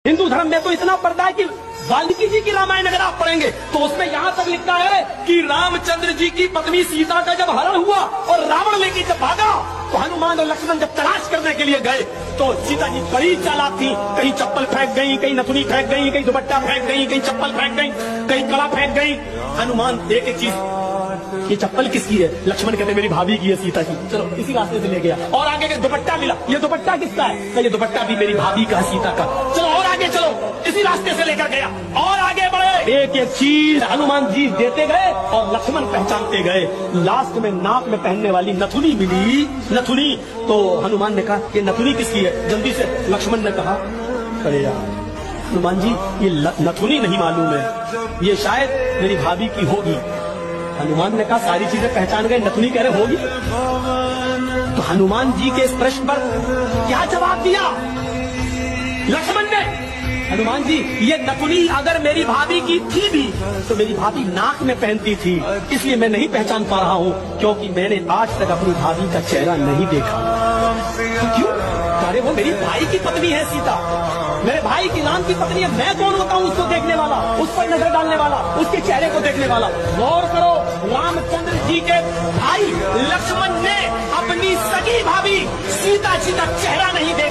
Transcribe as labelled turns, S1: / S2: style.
S1: हिंदू धर्म में तो इतना पर्दा है कि वाल्मीकि जी की रामायण अगर आप पढ़ेंगे तो उसमें यहाँ तक लिखा है कि रामचंद्र जी की पत्नी सीता का जब हरण हुआ और रावण लेके जब भागा तो हनुमान और लक्ष्मण जब तलाश करने के लिए गए तो सीता जी बड़ी चालाक थी। कहीं चप्पल फेंक गई, कहीं नथुनी फेंक गई, कहीं दुपट्टा फेंक गई, कहीं चप्पल फेंक गई, कहीं कड़ा फेंक गई। हनुमान एक एक चीज, ये चप्पल किसकी है? लक्ष्मण कहते मेरी भाभी की है सीता की। चलो इसी रास्ते से ले गया। और आगे के दुपट्टा मिला, ये दुपट्टा किसका है? ये दुपट्टा भी मेरी भाभी का, सीता का। चलो और आगे चलो, इसी रास्ते से लेकर गया और आगे बढ़े। एक एक चीज हनुमान जी देते गए और लक्ष्मण पहचानते गए। लास्ट में नाक में पहनने वाली नथुनी मिली, नथुनी। तो हनुमान ने कहा ये नथुनी किसकी है? जल्दी से लक्ष्मण ने कहा अरे यार हनुमान जी ये नथुनी नहीं मालूम है, ये शायद मेरी भाभी की होगी। हनुमान ने कहा सारी चीजें पहचान गए, नथुनी कह रहे होगी। तो हनुमान जी के इस प्रश्न पर क्या जवाब दिया लक्ष्मण ने? हनुमान जी ये नथुनी अगर मेरी भाभी की थी भी तो मेरी भाभी नाक में पहनती थी, इसलिए मैं नहीं पहचान पा रहा हूँ, क्योंकि मैंने आज तक अपनी भाभी का चेहरा नहीं देखा। तो क्यों? अरे वो मेरी भाई की पत्नी है सीता, मेरे भाई की नाम की पत्नी है। मैं कौन होता हूँ उसको देखने वाला, उस पर नजर डालने वाला, उसके चेहरे को देखने वाला? गौर करो, रामचंद्र जी के भाई लक्ष्मण ने अपनी सगी भाभी सीता जी का चेहरा नहीं देखा।